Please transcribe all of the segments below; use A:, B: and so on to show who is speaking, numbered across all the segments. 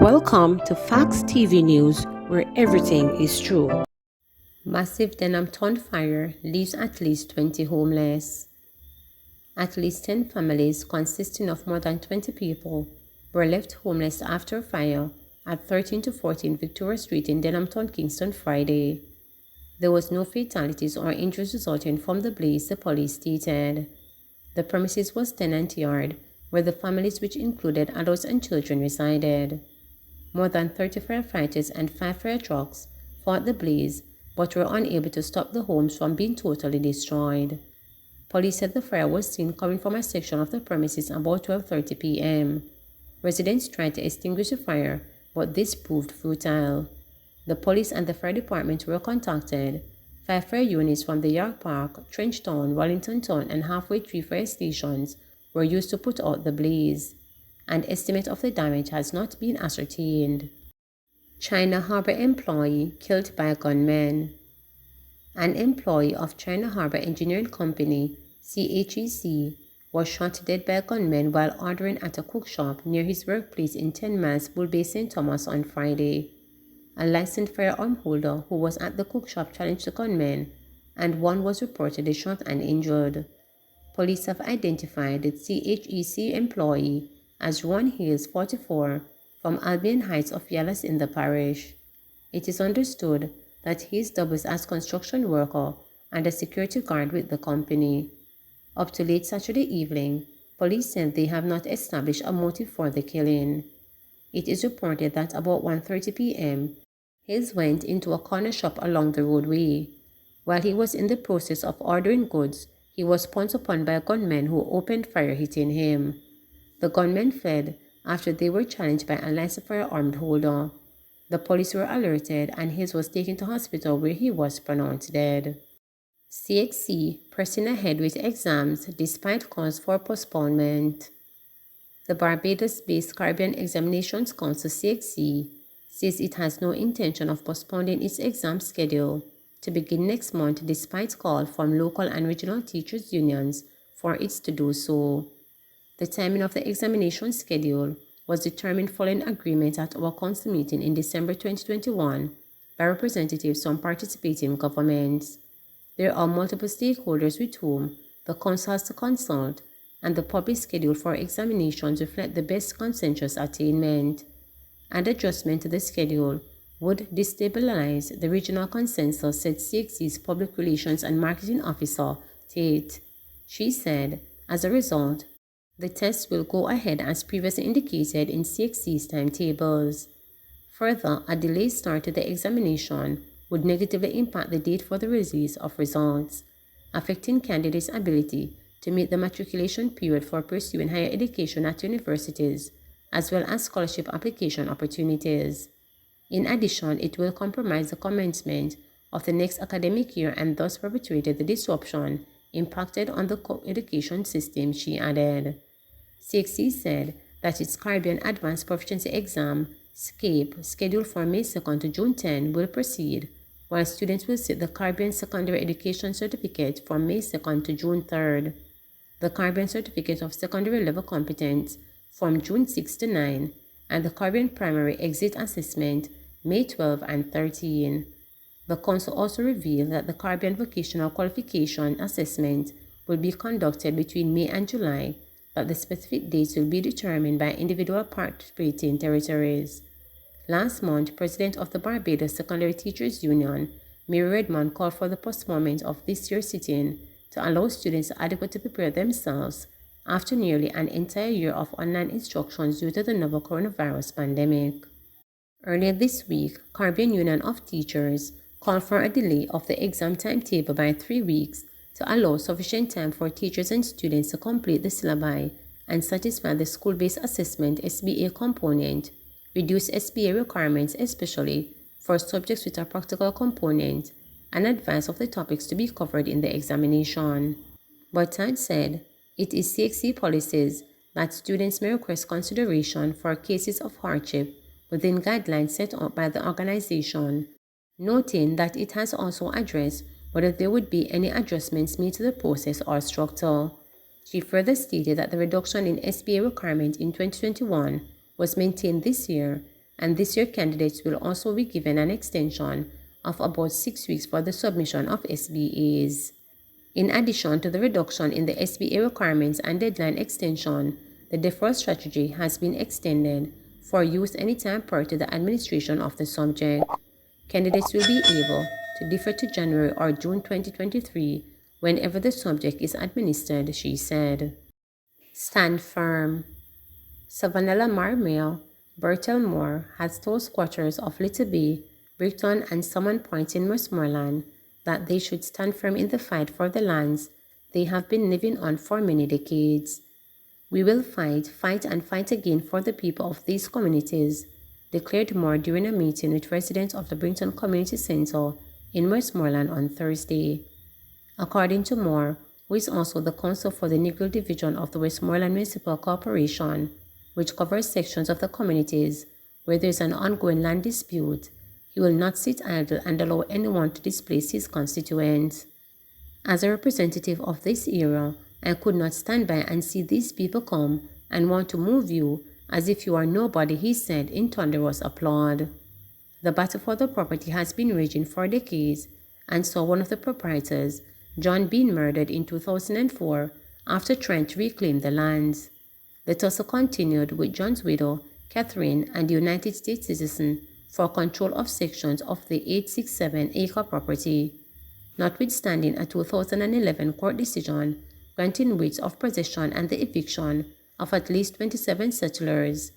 A: Welcome to Facts TV News, where everything is true. Massive Delhampton fire leaves at least 20 homeless. At least 10 families consisting of more than 20 people were left homeless after a fire at 13 to 14 Victoria Street in Delhampton, Kingston, Friday. There was no fatalities or injuries resulting from the blaze, the police stated. The premises was tenant yard, where the families, which included adults and children, resided. More than 30 firefighters and 5 fire trucks fought the blaze but were unable to stop the homes from being totally destroyed. Police said the fire was seen coming from a section of the premises about 12:30 p.m. Residents tried to extinguish the fire, but this proved futile. The police and the fire department were contacted. 5 fire units from the York Park, Trenchtown, Wellington Town, and Halfway Tree fire stations were used to put out the blaze. An estimate of the damage has not been ascertained. China Harbor employee killed by gunmen. An employee of China Harbor Engineering Company, CHEC, was shot dead by gunmen while ordering at a cook shop near his workplace in 10 miles Bull Bay, St. Thomas on Friday. A licensed firearm holder who was at the cook shop challenged the gunmen, and one was reportedly shot and injured. Police have identified the CHEC employee as Ron Hales, 44, from Albion Heights of Yallas in the parish. It is understood that he doubles as construction worker and a security guard with the company. Up to late Saturday evening, police said they have not established a motive for the killing. It is reported that about 1:30 p.m., Hales went into a corner shop along the roadway. While he was in the process of ordering goods, he was pounced upon by gunmen who opened fire, hitting him. The gunmen fled after they were challenged by a licensed firearm holder. The police were alerted and Hales was taken to hospital where he was pronounced dead. CHEC pressing ahead with exams despite calls for postponement. The Barbados-based Caribbean Examinations Council CHEC says it has no intention of postponing its exam schedule to begin next month despite calls from local and regional teachers' unions for it to do so. The timing of the examination schedule was determined following agreement at our council meeting in December 2021 by representatives from participating governments. There are multiple stakeholders with whom the council has to consult, and the published schedule for examinations reflect the best consensus attainment. An adjustment to the schedule would destabilize the regional consensus, said CHEC's Public Relations and Marketing Officer, Tate. She said, as a result, the tests will go ahead as previously indicated in CHEC's timetables. Further, a delayed start to the examination would negatively impact the date for the release of results, affecting candidates' ability to meet the matriculation period for pursuing higher education at universities, as well as scholarship application opportunities. In addition, it will compromise the commencement of the next academic year and thus perpetuate the disruption impacted on the education system, she added. CHEC said that its Caribbean Advanced Proficiency Exam, SCAPE, scheduled for May 2nd to June 10, will proceed, while students will sit the Caribbean Secondary Education Certificate from May 2nd to June 3rd, the Caribbean Certificate of Secondary Level Competence from June 6 to 9, and the Caribbean Primary Exit Assessment May 12 and 13. The Council also revealed that the Caribbean Vocational Qualification Assessment will be conducted between May and July, but the specific dates will be determined by individual participating territories. Last month, President of the Barbados Secondary Teachers Union, Mary Redmond, called for the postponement of this year's sitting to allow students adequately to prepare themselves after nearly an entire year of online instructions due to the novel coronavirus pandemic. Earlier this week, Caribbean Union of Teachers called for a delay of the exam timetable by 3 weeks to allow sufficient time for teachers and students to complete the syllabi and satisfy the school-based assessment SBA component, reduce SBA requirements especially for subjects with a practical component, and advance of the topics to be covered in the examination. But Tad said it is CHEC policies that students may request consideration for cases of hardship within guidelines set up by the organization, noting that it has also addressed whether there would be any adjustments made to the process or structure. She further stated that the reduction in SBA requirement in 2021 was maintained this year and this year candidates will also be given an extension of about 6 weeks for the submission of SBAs. In addition to the reduction in the SBA requirements and deadline extension, the deferral strategy has been extended for use anytime prior to the administration of the subject. Candidates will be able to defer to January or June 2023 whenever the subject is administered, she said. Stand firm. Savanella Marmel, Bertel Moore has told squatters of Little Bay, Brickton and Salmon Point in Westmoreland that they should stand firm in the fight for the lands they have been living on for many decades. We will fight and fight again for the people of these communities, declared Moore during a meeting with residents of the Brickton Community Centre in Westmoreland on Thursday. According to Moore, who is also the counsel for the Negro Division of the Westmoreland Municipal Corporation, which covers sections of the communities where there is an ongoing land dispute, he will not sit idle and allow anyone to displace his constituents. As a representative of this era, I could not stand by and see these people come and want to move you as if you are nobody, he said in thunderous applause. The battle for the property has been raging for decades and saw one of the proprietors, John, being murdered in 2004 after trying to reclaim the lands. The tussle continued with John's widow, Catherine, and the United States citizen for control of sections of the 867-acre property, notwithstanding a 2011 court decision granting writs of possession and the eviction of at least 27 settlers.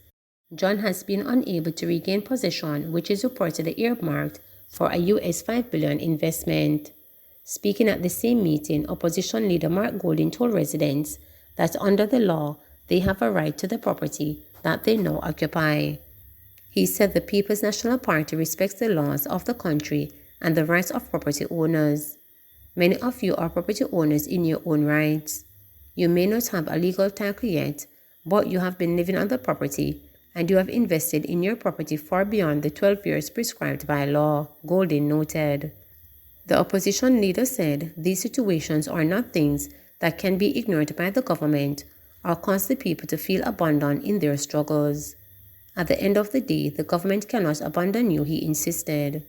A: John has been unable to regain possession, which is reportedly earmarked for a US $5 billion investment. Speaking at the same meeting, opposition leader Mark Golding told residents that under the law, they have a right to the property that they now occupy. He said the People's National Party respects the laws of the country and the rights of property owners. Many of you are property owners in your own rights. You may not have a legal title yet, but you have been living on the property and you have invested in your property far beyond the 12 years prescribed by law, Golding noted. The opposition leader said these situations are not things that can be ignored by the government or cause the people to feel abandoned in their struggles. At the end of the day, the government cannot abandon you, he insisted.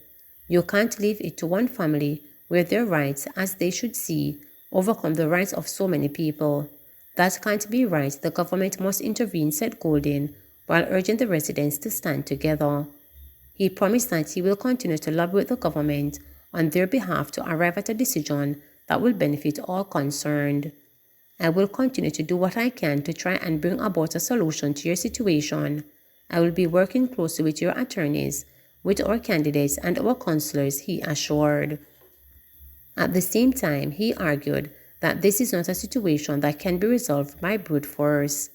A: You can't leave it to one family where their rights, as they should see, overcome the rights of so many people. That can't be right. The government must intervene, said Golding, while urging the residents to stand together. He promised that he will continue to lobby with the government on their behalf to arrive at a decision that will benefit all concerned. I will continue to do what I can to try and bring about a solution to your situation. I will be working closely with your attorneys, with our candidates and our councillors, he assured. At the same time, he argued that this is not a situation that can be resolved by brute force.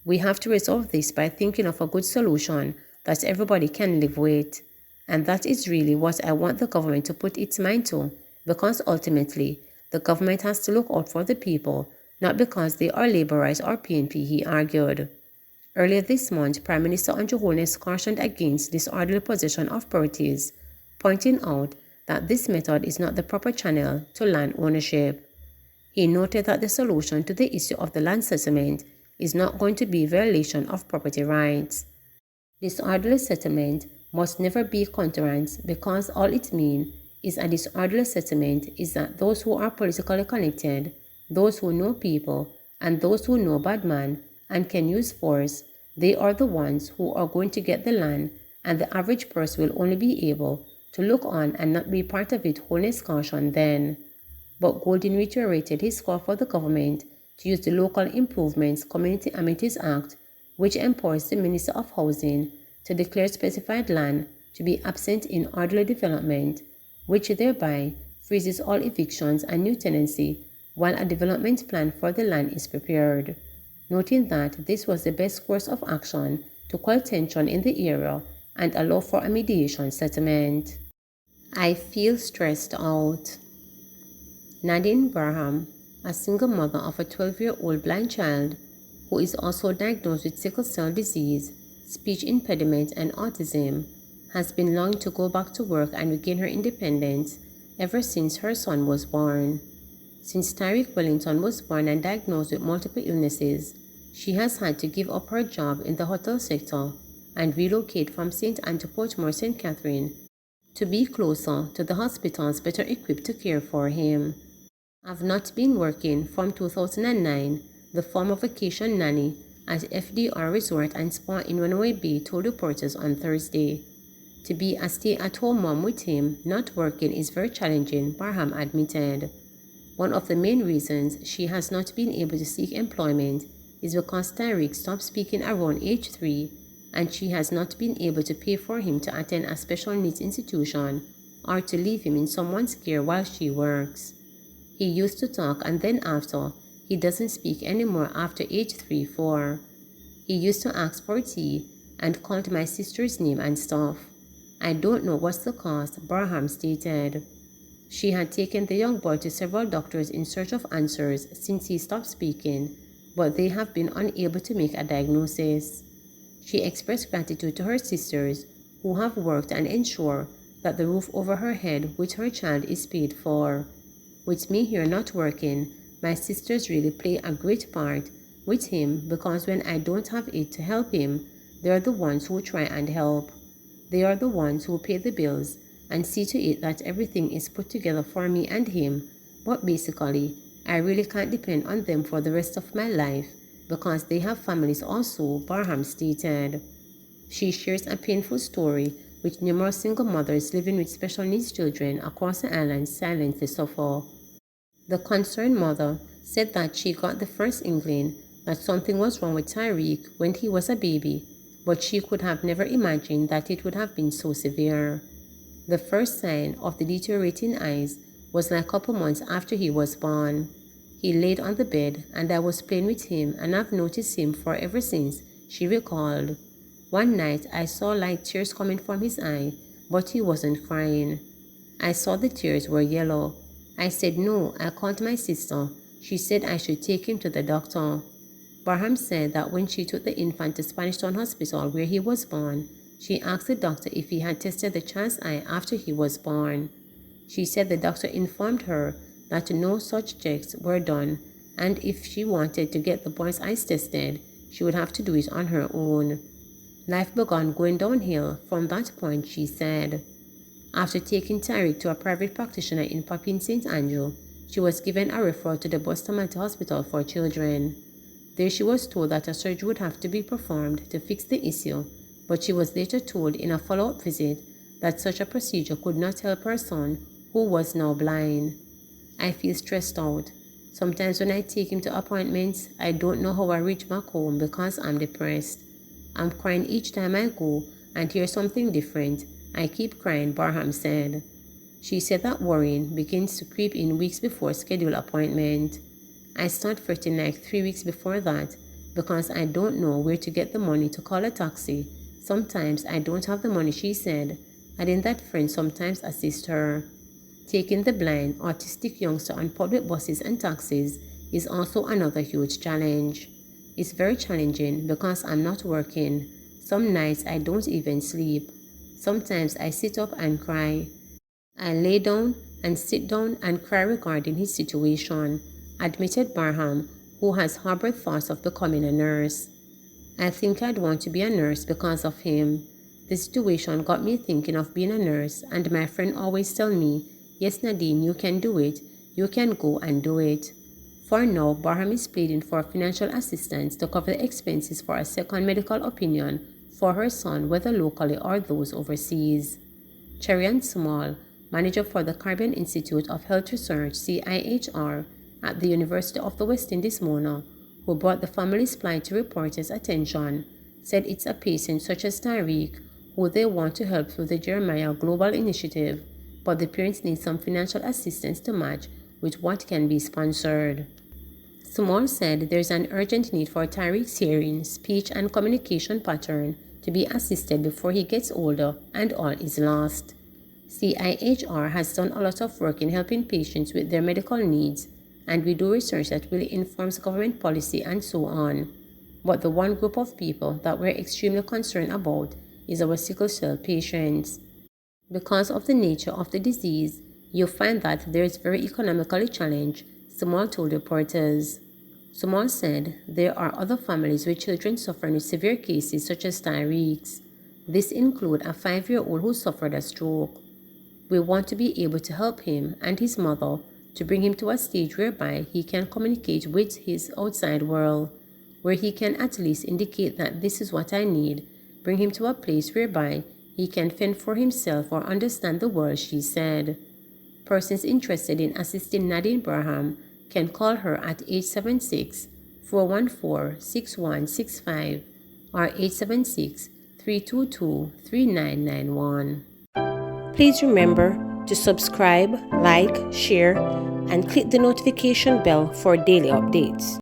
A: We have to resolve this by thinking of a good solution that everybody can live with. And that is really what I want the government to put its mind to, because ultimately, the government has to look out for the people, not because they are laborers or PNP, he argued. Earlier this month, Prime Minister Andrew Holness cautioned against disorderly possession of properties, pointing out that this method is not the proper channel to land ownership. He noted that the solution to the issue of the land settlement is not going to be violation of property rights. Disorderly settlement must never be concurrence because all it means is a disorderly settlement is that those who are politically connected, those who know people, and those who know bad man and can use force, they are the ones who are going to get the land, and the average person will only be able to look on and not be part of it, Holness cautioned then. But Golding reiterated his call for the government to use the Local Improvements Community Amenities Act, which empowers the Minister of Housing to declare specified land to be absent in orderly development, which thereby freezes all evictions and new tenancy while a development plan for the land is prepared, noting that this was the best course of action to quell tension in the area and allow for a mediation settlement. I feel stressed out. Nadine Barham, a single mother of a 12-year-old blind child who is also diagnosed with sickle cell disease, speech impediment, and autism, has been longing to go back to work and regain her independence ever since her son was born. Since Tyreek Wellington was born and diagnosed with multiple illnesses, she has had to give up her job in the hotel sector and relocate from St. Anne to Portmore, St. Catherine, to be closer to the hospitals better equipped to care for him. I've not been working from 2009, the former vacation nanny at FDR Resort and Spa in Runaway Bay told reporters on Thursday. To be a stay-at-home mom with him not working is very challenging, Barham admitted. One of the main reasons she has not been able to seek employment is because Tyreek stopped speaking around age 3 and she has not been able to pay for him to attend a special needs institution or to leave him in someone's care while she works. He used to talk and then after, he doesn't speak anymore after age 3-4. He used to ask for tea and called my sister's name and stuff. I don't know what's the cause, Barham stated. She had taken the young boy to several doctors in search of answers since he stopped speaking, but they have been unable to make a diagnosis. She expressed gratitude to her sisters who have worked and ensure that the roof over her head with her child is paid for. With me here not working, my sisters really play a great part with him because when I don't have it to help him, they are the ones who try and help. They are the ones who pay the bills and see to it that everything is put together for me and him, but basically, I really can't depend on them for the rest of my life because they have families also, Barham stated. She shares a painful story with numerous single mothers living with special needs children across the island silently suffer. The concerned mother said that she got the first inkling that something was wrong with Tyreek when he was a baby, but she could have never imagined that it would have been so severe. The first sign of the deteriorating eyes was like a couple months after he was born. He laid on the bed and I was playing with him and I've noticed him for ever since, she recalled. One night I saw light tears coming from his eye, but he wasn't crying. I saw the tears were yellow. I said no, I called my sister. She said I should take him to the doctor. Barham said that when she took the infant to Spanish Town Hospital where he was born, she asked the doctor if he had tested the child's eye after he was born. She said the doctor informed her that no such checks were done and if she wanted to get the boy's eyes tested, she would have to do it on her own. Life began going downhill from that point, she said. After taking Tyreek to a private practitioner in Papine St. Andrew, she was given a referral to the Bustamante Hospital for Children. There she was told that a surgery would have to be performed to fix the issue, but she was later told in a follow-up visit that such a procedure could not help her son, who was now blind. I feel stressed out. Sometimes when I take him to appointments, I don't know how I reach back home because I'm depressed. I'm crying each time I go and hear something different. I keep crying, Barham said. She said that worrying begins to creep in weeks before scheduled appointment. I start fretting like 3 weeks before that because I don't know where to get the money to call a taxi. Sometimes I don't have the money, she said, adding that friends sometimes assist her. Taking the blind, autistic youngster on public buses and taxis is also another huge challenge. It's very challenging because I'm not working. Some nights I don't even sleep. Sometimes I sit up and cry. I lay down and sit down and cry regarding his situation, admitted Barham, who has harbored thoughts of becoming a nurse. I think I'd want to be a nurse because of him. The situation got me thinking of being a nurse, and my friend always tells me, yes, Nadine, you can do it. You can go and do it. For now, Barham is pleading for financial assistance to cover the expenses for a second medical opinion for her son, whether locally or those overseas. Cherian Small, manager for the Caribbean Institute of Health Research, CIHR, at the University of the West Indies, Mona, who brought the family's plight to reporters' attention, said it's a patient such as Tyreek, who they want to help through the Jeremiah Global Initiative, but the parents need some financial assistance to match with what can be sponsored. Small said there's an urgent need for Tyreek's hearing, speech, and communication pattern to be assisted before he gets older and all is lost. CIHR has done a lot of work in helping patients with their medical needs, and we do research that really informs government policy and so on. But the one group of people that we're extremely concerned about is our sickle cell patients. Because of the nature of the disease, you find that there is very economically challenged, Small told reporters. Small said there are other families with children suffering with severe cases such as Tyreek's. This includes a 5-year-old who suffered a stroke. We want to be able to help him and his mother to bring him to a stage whereby he can communicate with his outside world, where he can at least indicate that this is what I need, bring him to a place whereby he can fend for himself or understand the words she said. Persons interested in assisting Nadine Braham can call her at 876-414-6165 or 876-322-3991. Please remember to subscribe, like, share, and click the notification bell for daily updates.